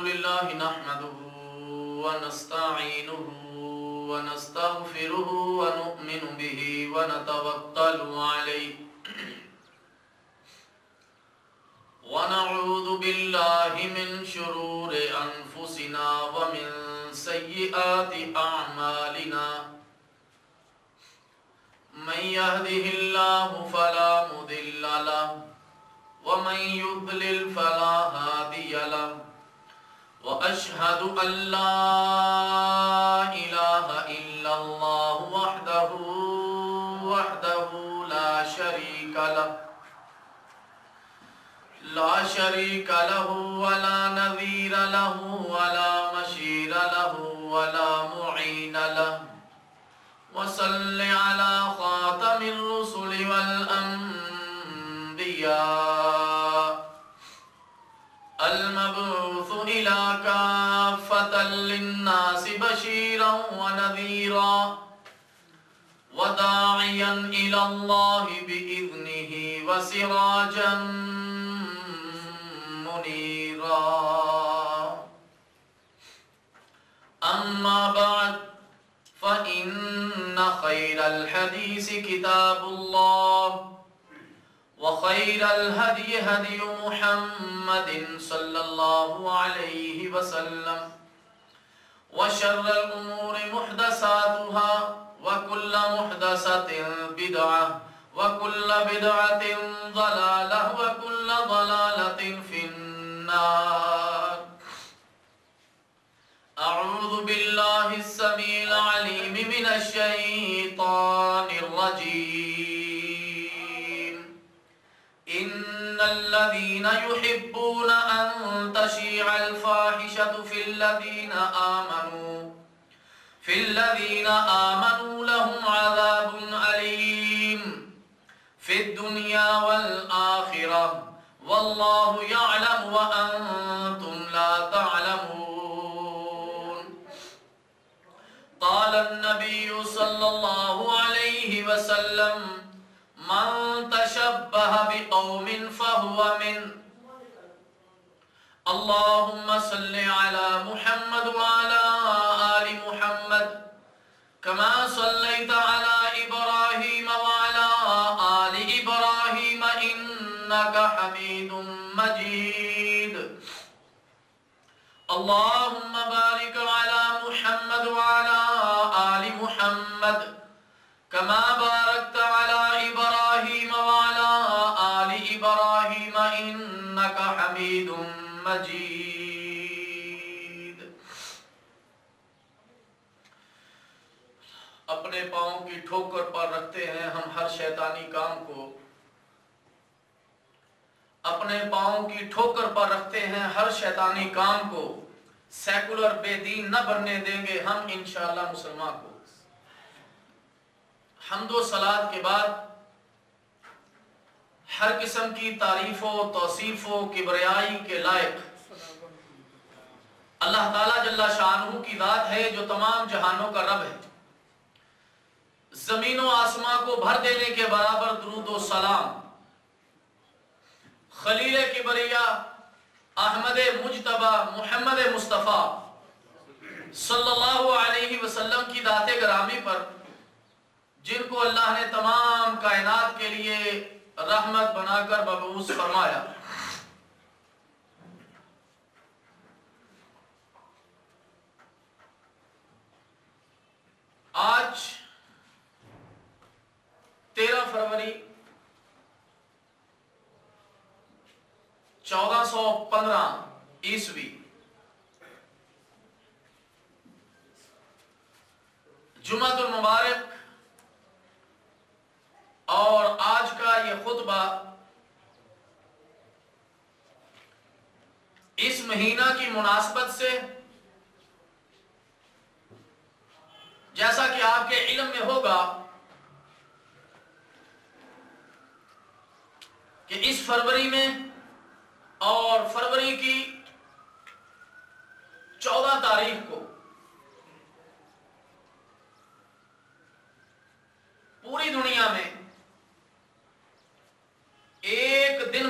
لله نحمده ونستعينه ونستغفره ونؤمن به ونتوكل عليه ونعوذ بالله من شرور أنفسنا ومن سيئات أعمالنا من يهده الله فلا مضل له ومن يضلل فلا هادي له وأشهد أن لا إله إلا الله وحده لا شريك له ولا نظير له ولا مشير له ولا معين له وصل على خاتم الرسل والأنبياء المبعوث إلى كافة للناس بشيرا ونذيرا وداعيا إلى الله بإذنه وسراجا منيرا أما بعد فإن خير الحديث كتاب الله وخير الهدي هدي محمد صلى الله عليه وسلم وشر الأمور محدثاتها وكل محدثة بدعة وكل بدعة ضلالة وكل ضلالة في النار. أعوذ بالله السميع العليم من الشيطان الرجيم. إن الذين يحبون أن تشيع الفاحشة في الذين آمنوا لهم عذاب أليم في الدنيا والآخرة والله يعلم وأنتم لا تعلمون. قال النبي صلى الله عليه وسلم من تشبه بقوم فهو من. اللهم صل على محمد وعلى آل محمد كما صليت على إبراهيم وعلى آل إبراهيم إنك حميد مجيد. اللهم بارك على محمد وعلى آل محمد كما باركت على إبراهيم وعلى آل إبراهيم إنك حميد مجيد. اپنے پاؤں کی ٹھوکر پر رکھتے ہیں ہم ہر شیطانی کام کو. اپنے پاؤں کی ٹھوکر پر رکھتے ہیں ہر شیطانی کام کو. سیکولر بے دین نہ بننے دیں گے ہم انشاءاللہ مسلمان کو. حمد و صلات کے بعد ہر قسم کی تعریف و توصیف و کبریائی کے لائق اللہ تعالیٰ جل شانہ کی ذات ہے جو تمام جہانوں کا رب ہے. زمین و آسمان کو بھر دینے کے برابر درود و سلام خلیل کبریا احمد مجتبی محمد مصطفیٰ صلی اللہ علیہ وسلم کی ذات گرامی پر جن کو اللہ نے تمام کائنات کے لیے رحمت بنا کر مبعوث فرمایا. آج 13 فروری 1415 عیسوی جمعۃ المبارک اور آج کا یہ خطبہ اس مہینہ کی مناسبت سے جیسا کہ آپ کے علم میں ہوگا کہ اس فروری میں اور فروری کی 14 تاریخ کو پوری دنیا میں ایک دن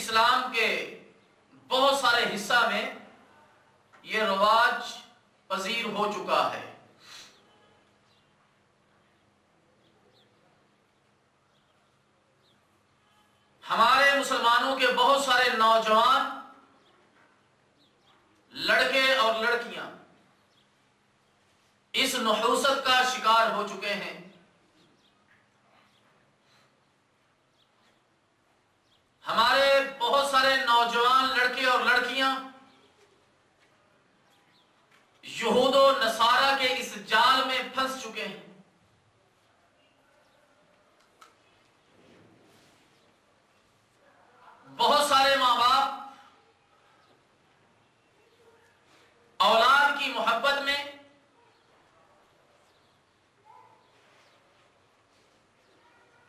اسلام کے بہت سارے حصہ میں یہ رواج پذیر ہو چکا ہے۔ ہمارے مسلمانوں کے بہت سارے نوجوان لڑکے اور لڑکیاں اس نحوست کا شکار ہو چکے ہیں۔ ہمارے بہت سارے نوجوان لڑکے اور لڑکیاں یہود و نصارہ کے اس جال میں پھنس چکے ہیں۔ بہت سارے ماں باپ اولاد کی محبت میں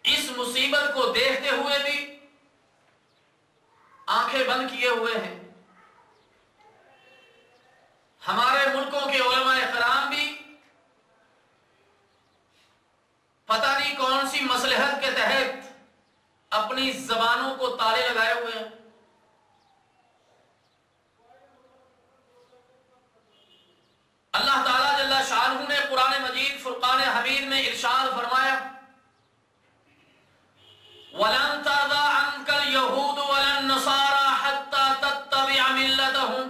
اس مصیبت کو دیکھتے ہوئے بھی آنکھیں بند کیے ہوئے ہیں۔ ہمارے ملکوں کے علماء کرام بھی پتہ نہیں کون سی مصلحت کے تحت اپنی زبانوں کو تالے لگائے ہوئے ہیں۔ اللہ تعالیٰ جل شانہ نے قرآن مجید فرقان حمید میں ارشاد فرمایا وَلَن تَرْضَىٰ عَنكَ الْيَهُودُ وَلَا النَّصَارَىٰ حَتَّىٰ تَتَّبِعَ مِلَّتَهُمْ۔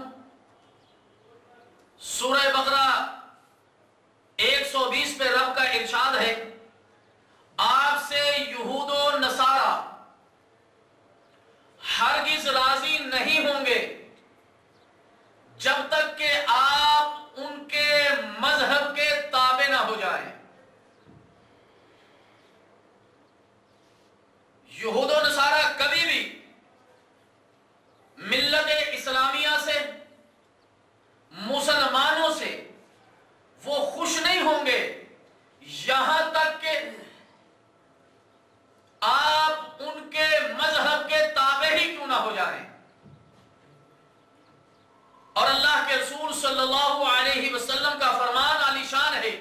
سورہ بقرہ 120 پہ رب کا ارشاد ہے آپ سے یہود و نصارہ ہرگز راضی نہیں ہوں گے جب تک کہ آپ ان کے مذہب کے تابع نہ ہو جائیں۔ یہود و نصارہ کبھی بھی ملت اسلامیہ سے، مسلمانوں سے وہ خوش نہیں ہوں گے یہاں تک کہ آپ ان کے مذہب کے تابع ہی کیوں نہ ہو جائیں۔ اور اللہ کے رسول صلی اللہ علیہ وسلم کا فرمان عالی شان ہے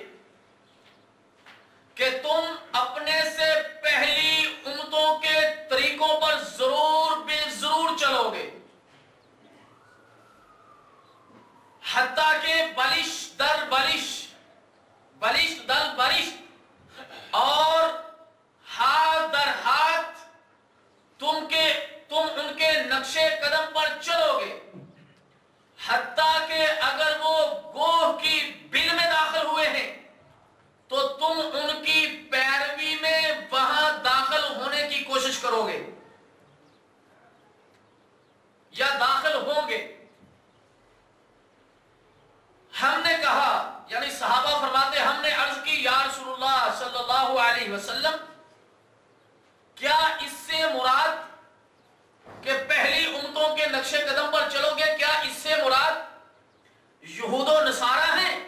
کہ تم اپنے سے پہلی امتوں کے طریقوں پر ضرور بے ضرور چلو گے، حتیٰ کہ بلش در بلش، بلش در بلش اور ہاتھ در ہاتھ تم ان کے نقش قدم پر چلو گے، حتیٰ کہ اگر وہ گوہ کی بل میں داخل ہوئے ہیں تو تم ان کی پیروی میں وہاں داخل ہونے کی کوشش کرو گے یا داخل ہوں گے۔ ہم نے کہا، یعنی صحابہ فرماتے ہم نے عرض کی یا رسول اللہ صلی اللہ علیہ وسلم کیا اس سے مراد کہ پہلی امتوں کے نقش قدم پر چلو گے، کیا اس سے مراد یہود و نصارہ ہیں؟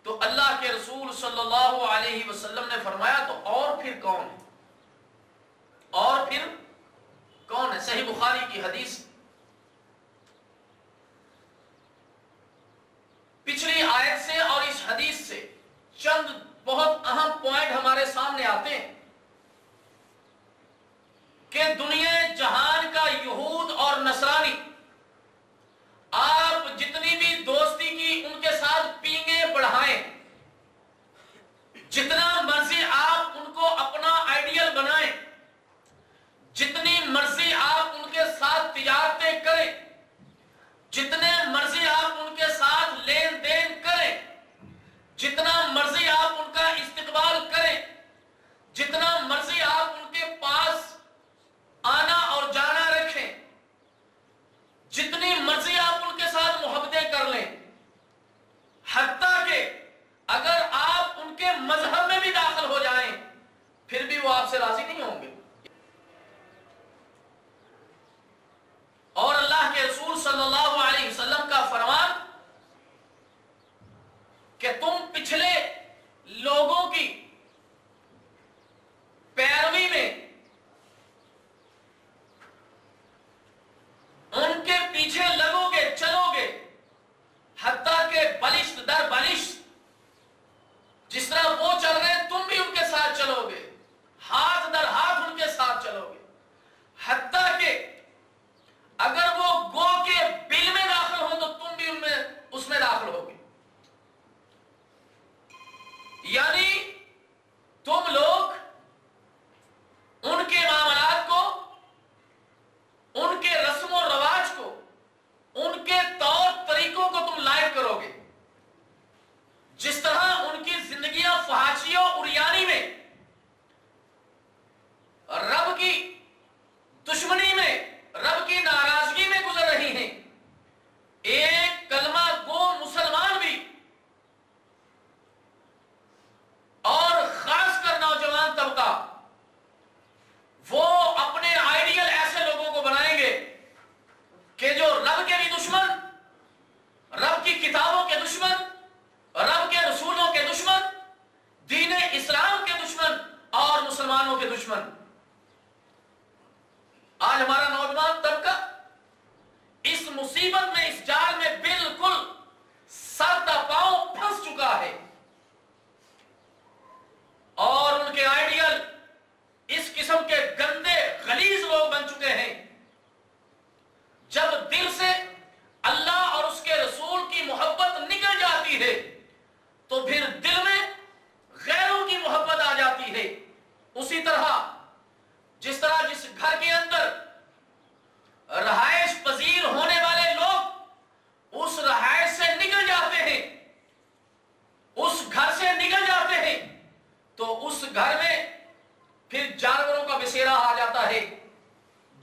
تو اللہ کے رسول صلی اللہ علیہ وسلم نے فرمایا تو اور پھر کون ہے؟ اور پھر کون ہے؟ صحیح بخاری کی حدیث۔ پچھلی آیت سے اور اس حدیث سے چند بہت اہم پوائنٹ ہمارے سامنے آتے ہیں کہ دنیا جہان کا یہود اور نصرانی آپ جتنی بھی دوستی کی ان کے ساتھ پینگیں بڑھائیں، جتنا مرضی آپ ان کو اپنا آئیڈیل بنائیں، جتنی مرضی آپ ان کے ساتھ تجارتیں کریں، جتنے مرضی آپ ان کے ساتھ لین دین کریں، جتنا مرضی آپ ان کا استقبال کریں، جتنا مرضی آپ ان کے پاس آنا اور جانا رکھیں،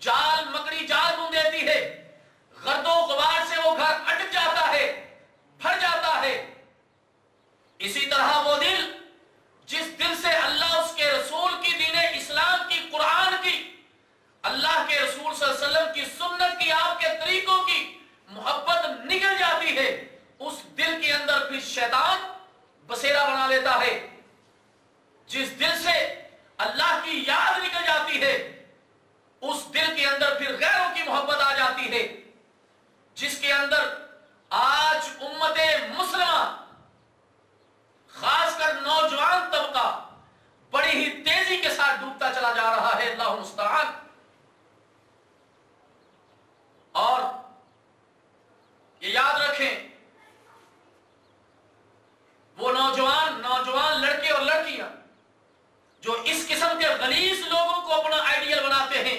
جال مکڑی جال بن دیتی ہے، گرد و غبار سے وہ گھر اٹک جاتا ہے، بھر جاتا ہے۔ اسی طرح وہ دل جس دل سے اللہ اس کے رسول کی دین اسلام کی، قرآن کی، اللہ کے رسول صلی اللہ علیہ وسلم کی سنت کی، آپ کے طریقوں کی محبت نکل جاتی ہے، اس دل کے اندر پھر شیطان بسیرا بنا لیتا ہے۔ جس دل سے اللہ کی یاد نکل جاتی ہے، اس دل کے اندر پھر غیروں کی محبت آ جاتی ہے، جس کے اندر آج امت مسلمہ خاص کر نوجوان طبقہ بڑی ہی تیزی کے ساتھ ڈوبتا چلا جا رہا ہے، اللہ المستعان۔ اور یہ یاد رکھیں، وہ نوجوان لڑکے اور لڑکیاں جو اس قسم کے غلیظ لوگوں کو اپنا آئیڈیل بناتے ہیں،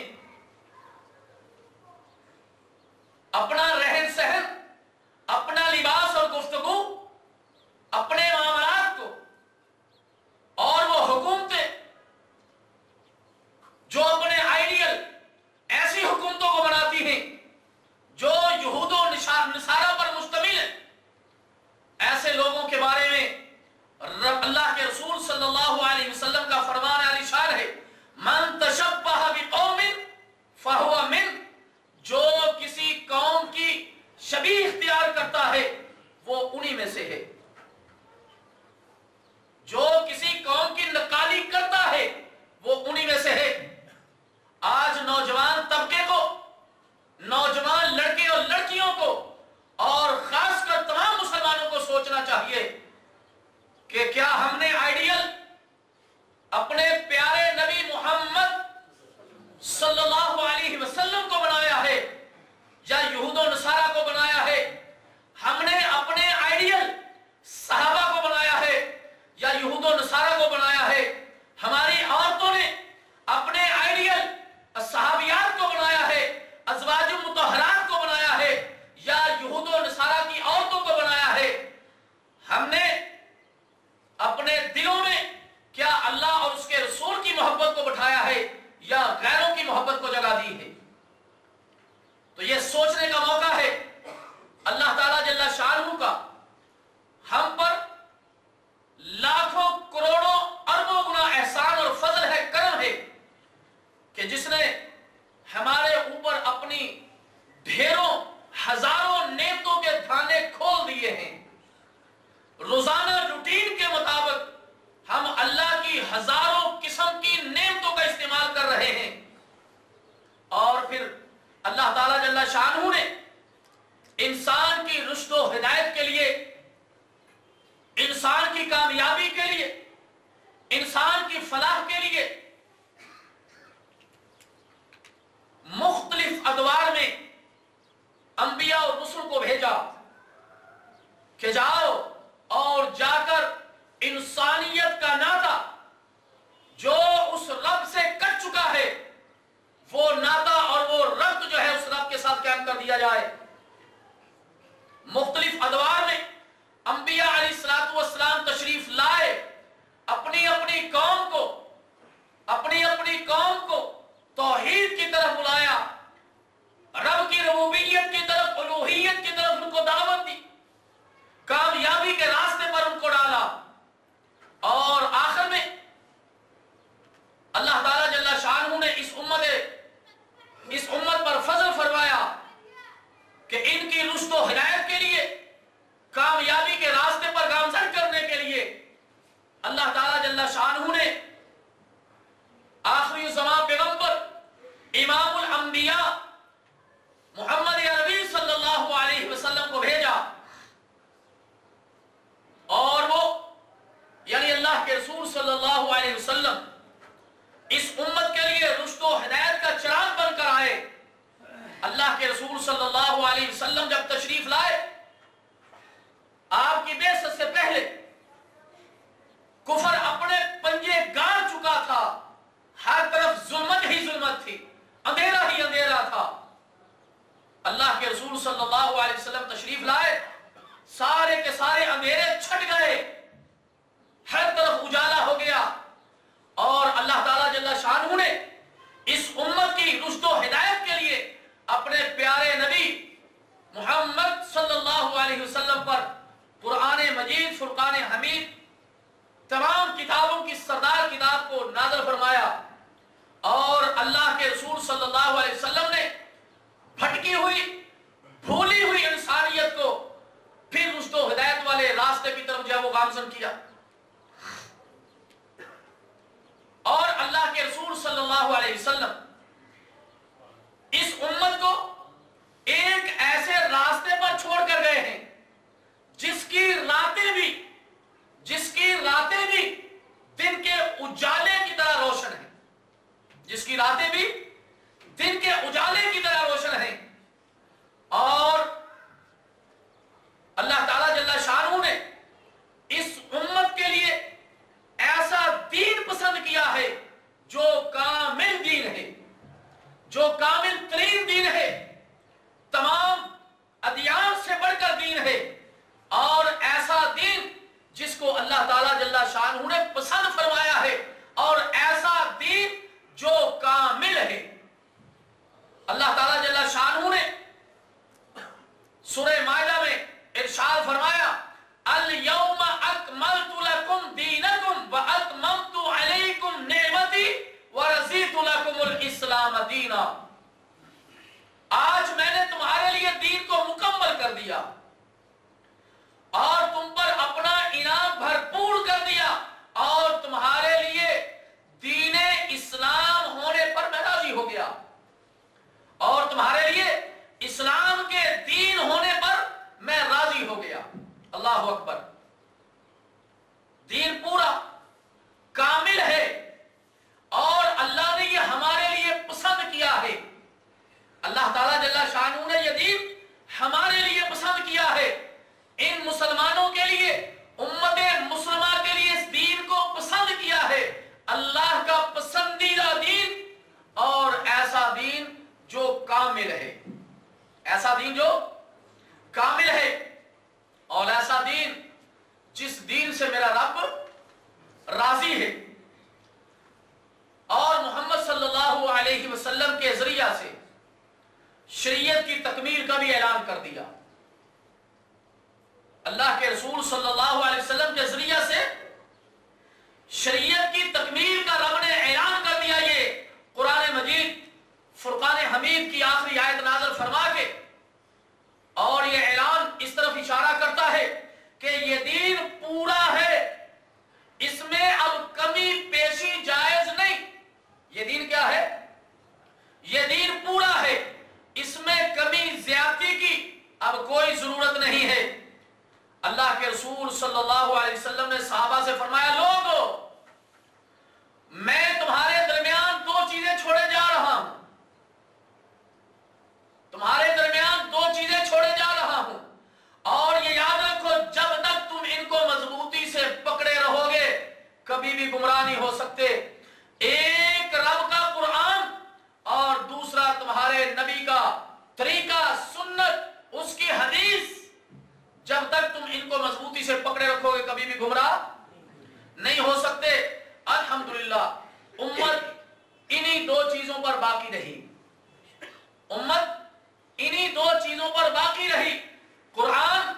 اپنا رہن سہن، اپنا لباس اور گفتگو، اپنے معاملات کو، اور وہ حکومتیں جو اپنے آئیڈیل ایسی حکومتوں کو بناتی ہیں جو یہود و نصارہ پر مشتمل ہے، ایسے لوگوں کے بارے میں اللہ کے رسول صلی اللہ علیہ وسلم کا فرمان عالی شان ہے، من تشبہ بقوم فہو من، جو کسی قوم کی شبیہ اختیار کرتا ہے وہ انہی میں سے ہے، جو کسی قوم کی نقالی کرتا ہے وہ انہی میں سے ہے۔ آج نوجوان طبقے کو، نوجوان لڑکے اور لڑکیوں کو، اور خاص کر تمام مسلمانوں کو سوچنا چاہیے کہ کیا ہم نے آئیڈیل اپنے پیارے نبی محمد صلی اللہ علیہ وسلم کو بنایا ہے یا یہود و نصارہ کو بنایا ہے؟ ہم نے اپنے آئیڈیل صحابہ کو بنایا ہے یا یہود و نصارہ کو بنایا ہے؟ ہماری عورتوں نے اپنے آئیڈیل صحابیات کو بنایا ہے، ازواج مطہرات کو بنایا ہے، یا یہود و نصارہ کی عورتوں کو بنایا ہے؟ ہم نے اپنے دلوں میں کیا اللہ اور اس کے رسول کی محبت کو بٹھایا ہے یا غیروں کی محبت کو جگہ دی ہے؟ تو یہ سوچنے کا موقع ہے۔ اللہ تعالیٰ جل شانہ کا ہم پر لاکھوں کروڑوں اربوں گنا احسان اور فضل ہے، کرم ہے کہ جس نے ہمارے اوپر اپنی ڈھیروں ہزاروں نعمتوں کے دھانے کھول دیے ہیں۔ روزانہ روٹین کے مطابق ہم اللہ کی ہزاروں قسم کی نعمتوں کا استعمال کر رہے ہیں، اور پھر اللہ تعالیٰ جل شانہ نے انسان کی رشد و ہدایت کے لیے، انسان کی کامیابی کے لیے، انسان کی فلاح کے لیے مختلف ادوار میں انبیاء اور رسل کو بھیجا کہ جاؤ اور جا کر انسانیت کا ناطہ جو اس رب سے کٹ چکا ہے، وہ ناطہ اور وہ ربط جو ہے اس رب کے ساتھ قائم کر دیا جائے۔ مختلف ادوار میں انبیاء علیہ السلام تشریف لائے، اپنی اپنی قوم کو توحید کی طرف بلایا، رب کی ربوبیت کی طرف، الوہیت کی طرف ان کو دعوت دی، کامیابی کے راستے پر ان کو ڈالا، اور آخر میں اللہ تعالیٰ جل شانہ نے اس امت پر فضل فرمایا کہ ان کی رشد و ہدایت کے لیے، کامیابی کے راستے پر گامزن کرنے کے لیے اللہ تعالیٰ جل شانہ نے آخری زمان پیغمبر امام الانبیاء محمد عربی صلی اللہ علیہ وسلم کو بھیجا، اور وہ یعنی اللہ کے رسول صلی اللہ علیہ وسلم اس امت کے لیے رشد و ہدایت کا چراغ بن کر آئے۔ اللہ کے رسول صلی اللہ علیہ وسلم جب تشریف لائے، آپ کی بعثت سے پہلے کفر اپنے پنجے گاڑ چکا تھا، ہر طرف ظلمت ہی ظلمت تھی، اندھیرا ہی اندھیرا تھا۔ اللہ کے رسول صلی اللہ علیہ وسلم تشریف لائے، سارے کے سارے اندھیرے چھٹ گئے، ہر طرف اجالا ہو گیا، اور اللہ تعالیٰ جل شانہ نے اس امت کی رشد و ہدایت जो कामिल तरीन दीन है, तमाम अदियान से बढ़कर दीन है, और ऐसा दीन जिसको अल्लाह ताला जल्ला शानहू ने पसंद फरमाया है, और ऐसा दीन जो कामिल है। अल्लाह ताला जल्ला शानहू ने सूरह माइदा में इरशाद फरमाया, अल यौमा अकमलतु लकुम दीनकुम व अतममतु अलैकुम निअमती व रज़ीतु लकुमुल इस्लाम दीना। आज मैंने तुम्हारे लिए दीन को मुकम्मल कर दिया और तुम पर अपना इनाम भरपूर कर दिया, और तुम्हारे लिए दीने इस्लाम होने पर मैं राजी हो गया, और तुम्हारे लिए इस्लाम के दीन होने पर मैं राजी हो गया। अल्लाहु अकबर। दीन पूरा कामिल है और अल्लाह ने ये हमारे लिए पसंद किया है। अल्लाह ताला जल्ला शानहू ने ये दीन हमारे लिए पसंद किया है। इन मुसलमानों के लिए, उम्मत मुस्लिमा के लिए इस दीन को पसंद किया है। अल्लाह का पसंदीदा दीन, और ऐसा दीन जो कामिल है, ऐसा दीन जो कामिल है, और ऐसा दीन जिस दीन से मेरा रब राजी है। और मोहम्मद सल्लल्लाहु अलैहि वसल्लम के जरिया से शरीयत की तकमील का भी ऐलान कर दिया। अल्लाह के रसूल सल्लल्लाहु अलैहि वसल्लम के जरिया से शरीयत की तकमील का रब ने ऐलान कर दिया। ये कुरान मजीद फुरकान हमीद की आखिरी आयत नाज़िल फरमा के, और ये ऐलान इस तरफ इशारा करता है कि ये दीन पूरा है, इसमें अब कमी पेशी जायज नहीं। ये दीन क्या है? ये दीन पूरा है, इसमें कमी ज्यादती की अब कोई जरूरत नहीं है। अल्लाह के रसूल सल्लल्लाहु अलैहि वसल्लम ने सहाबा से फरमाया, लोगों, मैं तुम्हारे दरमियान दो चीजें छोड़े जा रहा हूं, तुम्हारे दरमियान दो चीजें छोड़े जा रहा हूं, और ये याद रखो, जब तक तुम इनको मजबूती से पकड़े रहोगे कभी भी गुमराह नहीं हो सकते। एक रब का कुरान और दूसरा तुम्हारे नबी का तरीका, सुन्नत, उसकी हदीस। जब तक तुम इनको मजबूती से पकड़े रखोगे कभी भी गुमराह नहीं हो सकते। अल्हम्दुलिल्लाह उम्मत इन्हीं दो चीजों पर बाकी रही, उम्मत इन्हीं दो चीजों पर बाकी रही, कुरान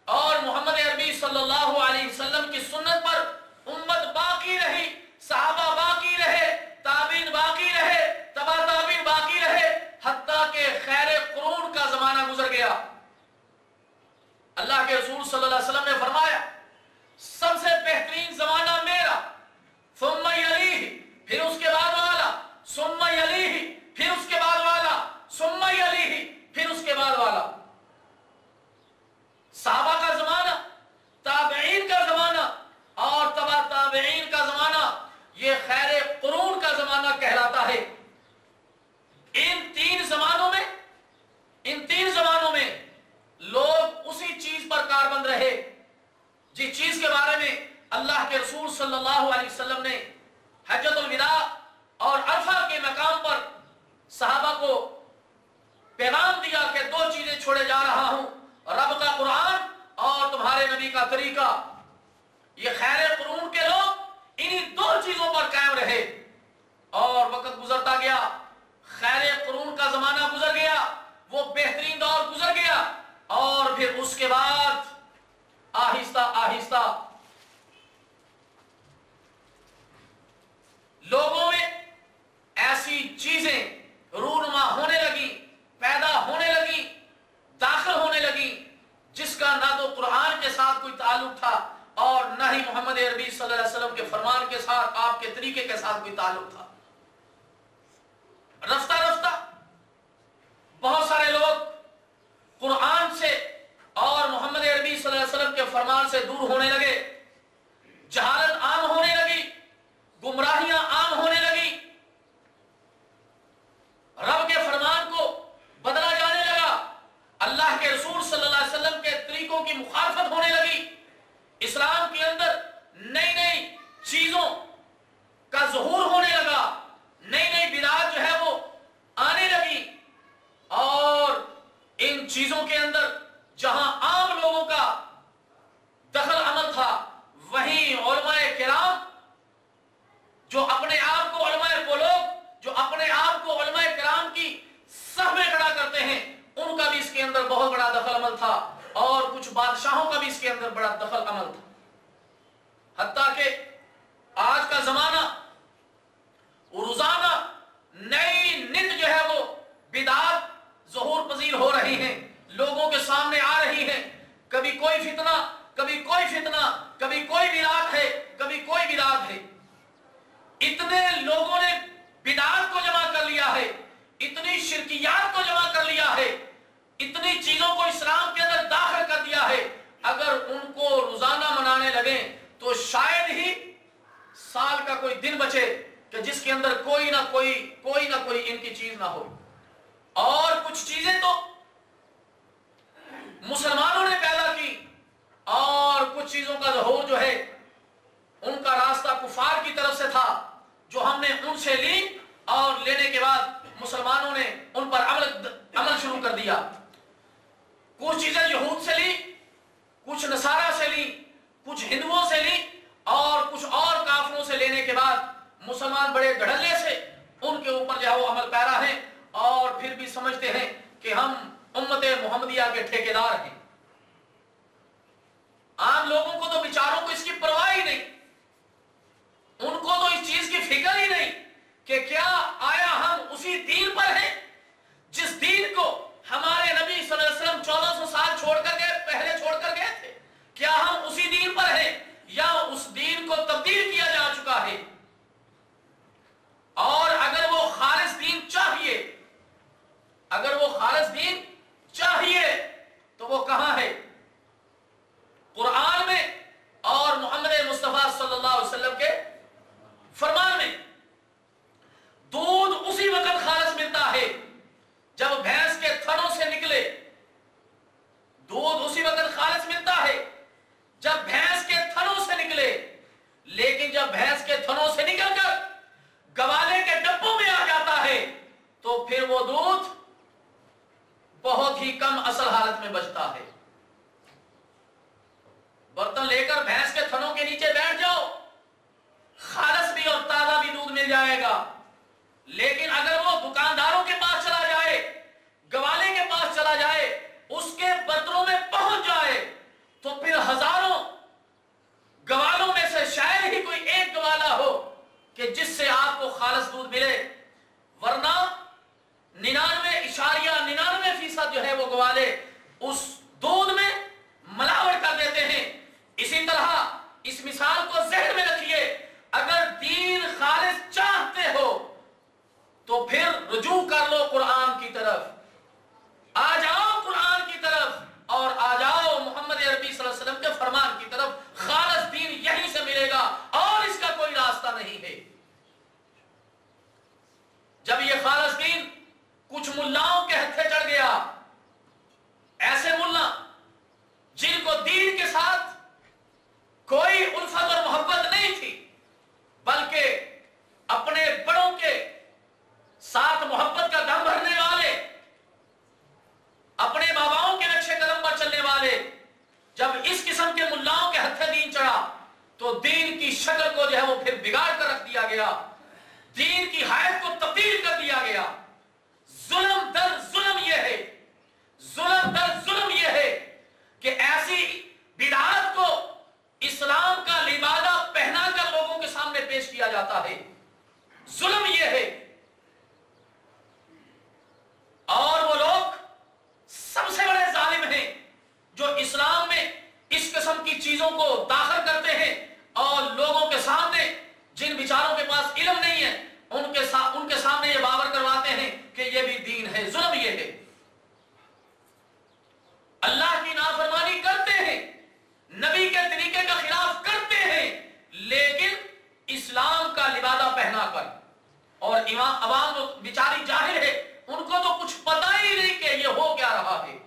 और मोहम्मद अरबी सल्लल्लाहु अलैहि वसल्लम की सुन्नत पर उम्मत बाकी रही। सहाबा बाकी रहे, ताबीन बाकी रहे, तबा ताबीन बाकी रहे, हत्ता के खैर कुरून का जमाना गुजर गया। अल्लाह के रसूल सल्लल्लाहु अलैहि वसल्लम ने फरमाया, सबसे बेहतरीन जमाना मेरा, सुम्मा यलीही, फिर उसके बाद वाला, सुम्मा यलीही, फिर उसके बाद वाला, सुम्मा यलीही, फिर उसके बाद वाला। सहाबा का जमाना, ताबईन का जमाना और तबा ताबईन का जमाना, ये खैर कुरून का जमाना कहलाता है। इन तीन जमानों में लोग उसी चीज पर कारबंद रहे जिस चीज के बारे में अल्लाह के रसूल सल्लल्लाहु अलैहि वसल्लम ने हज्जतुल विदा और अरफा के मकाम पर सहाबा को पैगाम दिया कि दो चीजें छोड़े जा रहा हूं, रब का कुरान और तुम्हारे नबी का तरीका। ये खैर कुरून के लोग इन्हीं दो चीजों पर कायम रहे, और वक्त गुजरता गया, खैर कुरून का जमाना गुजर गया, वो बेहतरीन दौर गुजर गया, और फिर उसके बाद आहिस्ता आहिस्ता लोगों में ऐसी चीजें रूनुमा होने लगी, पैदा होने लगी, दाखिल होने लगी, जिसका ना तो कुरान के साथ कोई ताल्लुक था और ना ही मोहम्मद अरबी सल्लल्लाहु अलैहि वसल्लम के फरमान के साथ, आपके तरीके के साथ कोई ताल्लुक था। रफ्ता रफ्ता बहुत सारे लोग कुरान से और मोहम्मद अरबी सल्लल्लाहु अलैहि वसल्लम के फरमान से दूर होने लगे, जहालत आम होने लगी, गुमराहियां आम होने लगी, रब के फरमान को बदला जाने लगा, अल्लाह के रसूल सल्लल्लाहु अलैहि वसल्लम के तरीकों की मुखालफत होने लगी, इस्लाम के अंदर नई नई चीजों का ज़ुहूर होने लगा, नई नई बिदात जो है वो आने लगी। चीजों के अंदर जहां आम लोगों का दखल अमल था, वहीं उलमाए किराम जो अपने आप को उलमाए, वो लोग जो अपने आप को उलमाए किराम की सह में खड़ा करते हैं, उनका भी इसके अंदर बहुत बड़ा दखल अमल था, और कुछ बादशाहों का भी इसके अंदर बड़ा दखल अमल था। हत्ता कि आज का जमाना रोजाना नई नित जो है वो बिदात ज़ुहूर पजीर हो रही हैं, लोगों के सामने आ रही हैं। कभी कोई फितना, कभी कोई फितना, कभी कोई बिदात है, कभी कोई बिदात है। इतने लोगों ने बिदात को जमा कर लिया है, इतनी शिरकियात को जमा कर लिया है, इतनी चीजों को इस्लाम के अंदर दाखिल कर दिया है, अगर उनको रोजाना मनाने लगे तो शायद ही साल का कोई दिन बचे कि जिसके अंदर कोई ना कोई इनकी चीज ना हो। और कुछ चीजें तो मुसलमानों ने पैदा की, और कुछ चीजों का ज़ुहूर जो है उनका रास्ता कुफार की तरफ से था, जो हमने उनसे ली, और लेने के बाद मुसलमानों ने उन पर अमल शुरू कर दिया। कुछ चीजें यहूद से ली, कुछ नसारा से ली, कुछ हिंदुओं से ली, और कुछ और काफिरों से लेने के बाद मुसलमान बड़े धड़ल्ले से उनके ऊपर जो है वो अमल पैरा हैं, और फिर भी समझते हैं कि हम उम्मत मुहम्मदिया के ठेकेदार हैं। आम लोगों को तो विचारों को इसकी परवाह ही नहीं, उनको तो इस चीज की फिक्र ही नहीं कि क्या आया हम उसी दीन पर हैं जिस दीन को हमारे नबी सल्लल्लाहु अलैहि वसल्लम 1400 साल पहले छोड़कर गए थे। क्या हम उसी दीन पर हैं या उस दीन को तब्दील किया जा चुका है? और अगर वो खालिस दीन चाहिए, अगर वो खालिस दीन चाहिए तो वो कहां है? कुरान में और मोहम्मद मुस्तफा सल्लल्लाहु अलैहि वसल्लम के फरमान में। दूध उसी वक्त खालिस मिलता है जब भैंस के थनों से निकले, दूध उसी वक्त खालिस मिलता है जब भैंस के थनों से निकले। लेकिन जब भैंस के थनों से निकलकर गवाले के डब्बों में आ जाता है तो फिर वो दूध बहुत ही कम असल हालत में बचता है। बर्तन लेकर भैंस के थनों के नीचे बैठ जाओ, खालिस भी और ताजा भी दूध मिल जाएगा। लेकिन अगर वो दुकानदारों के पास चला जाए, गवाले के पास चला जाए, उसके बर्तनों में पहुंच जाए, तो फिर हजारों गवालों में से शायद ही कोई एक गवाला हो कि जिससे आपको खालिस दूध मिले, वरना 99.99% जो है वो गवाले उस दूध में मिलावट कर देते हैं। इसी तरह इस मिसाल को ज़हन में रखिए, अगर दीन खालिस चाहते हो तो फिर रुजू कर लो कुरान की तरफ, आ जाओ कुरान की तरफ और आ जाओ मोहम्मद अरबी सल्लल्लाहु अलैहि वसल्लम के फरमान की तरफ। खालिस दीन यहीं से मिलेगा और इसका कोई रास्ता नहीं है। जब ये खालिस दीन कुछ मुल्लाओं के हत्थे चढ़ गया, ऐसे मुल्ला जिनको दीन के साथ कोई उल्फत और मोहब्बत नहीं थी, बल्कि अपने बड़ों के साथ मोहब्बत का दम भरने वाले, अपने बाबाओं के नक्शे कदम पर चलने वाले, जब इस किस्म के मुल्लाओं के हत्थे दीन चढ़ा तो दीन की शक्ल को जो है वो फिर बिगाड़ कर रख दिया गया, दीन की हायत को तब्दील कर दिया गया। जुल्म दर जुल्म यह है, जुल्म दर जुल्म यह है कि ऐसी बिदअत को इस्लाम का लिबादा पहनाकर लोगों के सामने पेश किया जाता है। जुल्म यह है। और वो लोग सबसे बड़े जालिम हैं जो इस्लाम में इस किस्म की चीजों को दाखिल करते हैं और लोगों के सामने, जिन विचारों के पास इल्म नहीं है, उनके सामने ये बावर करवाते हैं कि ये भी दीन है। जुल्म ये है। अल्लाह की नाफरमानी करते हैं, नबी के तरीके का खिलाफ करते हैं, लेकिन इस्लाम का लिबादा पहनाकर। और अवाम बेचारी जाहिर है, उनको तो कुछ पता ही नहीं कि ये हो क्या रहा है।